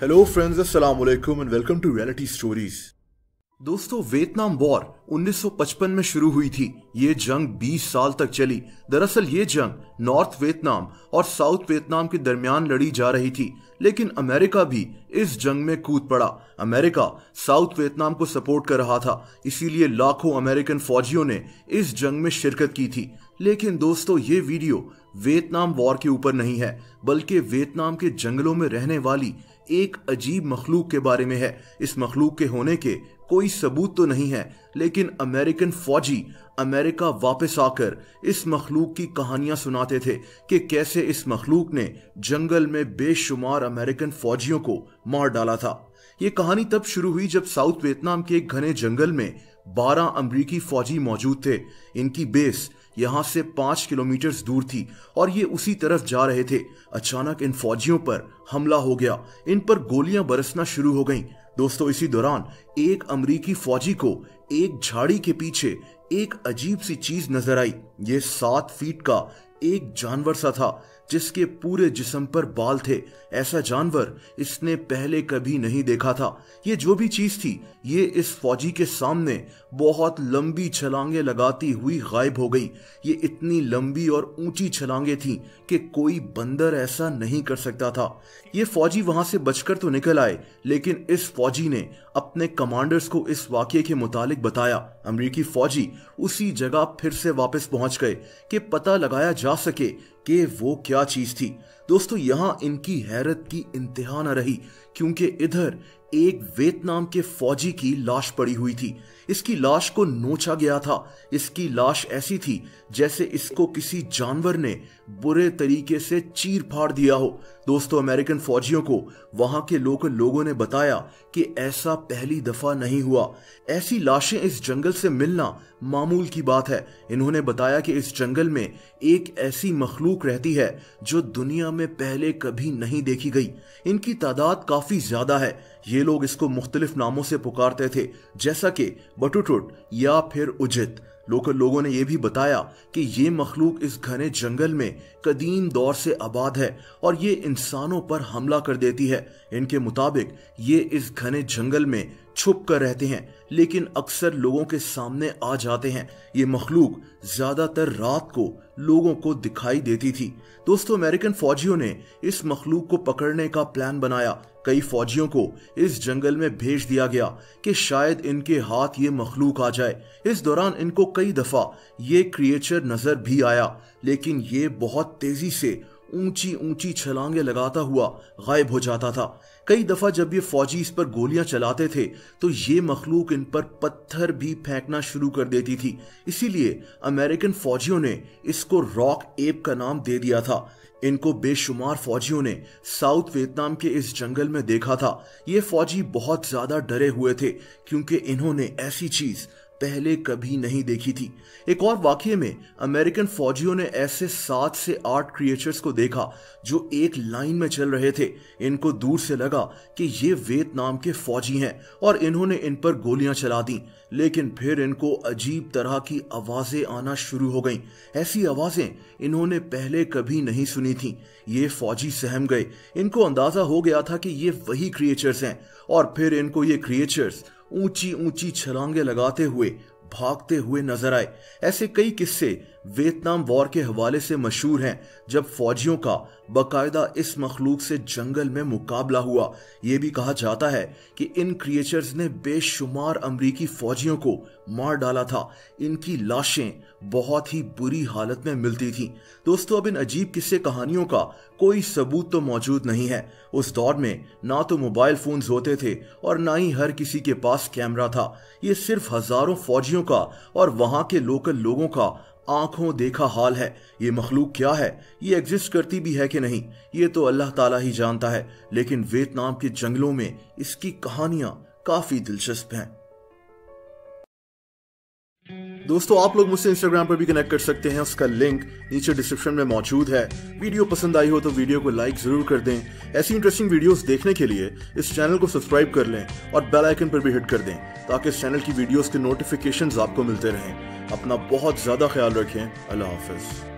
Hello friends, अस्सलाम वालेकुम and welcome to reality stories. दोस्तों, वियतनाम वॉर 1955 में शुरू हुई थी। ये जंग 20 साल तक चली। दरअसल ये जंग नॉर्थ वियतनाम और साउथ वियतनाम के दरमियान लड़ी जा रही थी, लेकिन अमेरिका भी इस जंग में कूद पड़ा। अमेरिका साउथ वियतनाम को सपोर्ट कर रहा था, इसीलिए लाखों अमेरिकन फौजियों ने इस जंग में शिरकत की थी। लेकिन दोस्तों, ये वीडियो वियतनाम वॉर के ऊपर नहीं है, बल्कि वियतनाम के जंगलों में रहने वाली एक अजीब मखलूक के बारे में है। इस मखलूक के होने के कोई सबूत तो नहीं है, लेकिन अमेरिकन फौजी अमेरिका वापस आकर इस मखलूक की कहानियां सुनाते थे कि कैसे इस मखलूक ने जंगल में बेशुमार अमेरिकन फौजियों को मार डाला था। ये कहानी तब शुरू हुई जब साउथ वियतनाम के एक घने जंगल में 12 अमेरिकी फौजी मौजूद थे। इनकी बेस यहां से 5 किलोमीटर दूर थी और ये उसी तरफ जा रहे थे। अचानक इन फौजियों पर हमला हो गया, इन पर गोलियां बरसना शुरू हो गईं। दोस्तों, इसी दौरान एक अमेरिकी फौजी को एक झाड़ी के पीछे एक अजीब सी चीज नजर आई। ये 7 फीट का एक जानवर सा था जिसके पूरे जिस्म पर बाल थे। ऐसा जानवर इसने पहले कभी नहीं देखा था। ये जो भी चीज थी, ये इस फौजी के सामने बहुत लंबी छलांगे लगाती हुई गायब हो गई। ये इतनी लंबी और ऊंची छलांगे थी कि कोई बंदर ऐसा नहीं कर सकता था। ये फौजी वहां से बचकर तो निकल आए, लेकिन इस फौजी ने अपने कमांडर्स को इस वाकये के मुतालिक बताया। अमेरिकी फौजी उसी जगह फिर से वापस पहुंच गए कि पता लगाया जा सके कि वो क्या चीज थी। दोस्तों, यहां इनकी हैरत की इंतहा न रही, क्योंकि इधर एक वियतनाम के फौजी की लाश पड़ी हुई थी। इसकी लाश को नोचा गया था। इसकी लाश ऐसी थी जैसे इसको किसी जानवर ने बुरे तरीके से चीर फाड़ दिया हो। दोस्तों, अमेरिकन फौजियों को वहां के लोकल लोगों ने बताया कि ऐसा पहली दफा नहीं हुआ। ऐसी लाशें इस जंगल से मिलना मामूल की बात है। इन्होंने बताया कि इस जंगल में एक ऐसी मखलूक रहती है जो दुनिया में पहले कभी नहीं देखी गई। इनकी तादाद काफी ज्यादा है। ये लोग इसको मुख्तलिफ नामों से पुकारते थे, जैसा कि बटुटुट या फिर उजित। लोकल लोगों ने यह भी बताया कि ये मखलूक इस घने जंगल में कदीम दौर से आबाद है और ये इंसानों पर हमला कर देती है। इनके मुताबिक ये इस घने जंगल में छुप कर रहते हैं, लेकिन अक्सर लोगों के सामने आ जाते हैं। ये मखलूक ज्यादातर रात को लोगों को दिखाई देती थी। दोस्तों, अमेरिकन फौजियों ने इस मखलूक को पकड़ने का प्लान बनाया। कई फौजियों को इस जंगल में भेज दिया गया कि शायद इनके हाथ ये मखलूक आ जाए। इस दौरान इनको कई दफा ये क्रिएचर नजर भी आया, लेकिन ये बहुत तेजी से ऊंची ऊंची छलांगे लगाता हुआ गायब हो जाता था। कई दफा जब ये फौजी इस पर गोलियां चलाते थे तो ये मखलूक इन पर पत्थर भी फेंकना शुरू कर देती थी। इसीलिए अमेरिकन फौजियों ने इसको रॉक एप का नाम दे दिया था। इनको बेशुमार फौजियों ने साउथ वियतनाम के इस जंगल में देखा था। ये फौजी बहुत ज्यादा डरे हुए थे, क्योंकि इन्होंने ऐसी चीज पहले कभी नहीं देखी थी। एक और वाकये में अमेरिकन फौजियों ने ऐसे 7 से 8 क्रिएचर्स को देखा जो एक लाइन में चल रहे थे। इनको दूर से लगा कि ये वियतनाम के फौजी हैं और इन्होंने इन पर गोलियां चला दी, लेकिन फिर इनको अजीब तरह की आवाजें आना शुरू हो गईं। ऐसी आवाजें इन्होंने पहले कभी नहीं सुनी थी। ये फौजी सहम गए। इनको अंदाजा हो गया था कि ये वही क्रिएचर्स हैं, और फिर इनको ये क्रिएचर्स ऊंची ऊंची छलांगे लगाते हुए भागते हुए नजर आए। ऐसे कई किस्से वियतनाम वॉर के हवाले से मशहूर हैं, जब फौजियों का बाकायदा इस मखलूक से जंगल में मुकाबला हुआ। यह भी कहा जाता है कि इन क्रिएचर्स ने बेशुमार अमेरिकी फौजियों को मार डाला था। इनकी लाशें बहुत ही बुरी हालत में मिलती थीं। दोस्तों, अब इन अजीब किस्से कहानियों का कोई सबूत तो मौजूद नहीं है। उस दौर में ना तो मोबाइल फोन्स होते थे और ना ही हर किसी के पास कैमरा था। ये सिर्फ हजारों फौजियों का और वहां के लोकल लोगों का आंखों देखा हाल है। ये मखलूक क्या है, ये एग्जिस्ट करती भी है कि नहीं, ये तो अल्लाह ताला ही जानता है। लेकिन वियतनाम के जंगलों में इसकी कहानियां काफी दिलचस्प हैं। दोस्तों, आप लोग मुझसे इंस्टाग्राम पर भी कनेक्ट कर सकते हैं, उसका लिंक नीचे डिस्क्रिप्शन में मौजूद है। वीडियो पसंद आई हो तो वीडियो को लाइक जरूर कर दें। ऐसी इंटरेस्टिंग वीडियोस देखने के लिए इस चैनल को सब्सक्राइब कर लें और बेल आइकन पर भी हिट कर दें, ताकि इस चैनल की वीडियोस के नोटिफिकेशंस आपको मिलते रहें। अपना बहुत ज्यादा ख्याल रखें। अल्लाह हाफिज।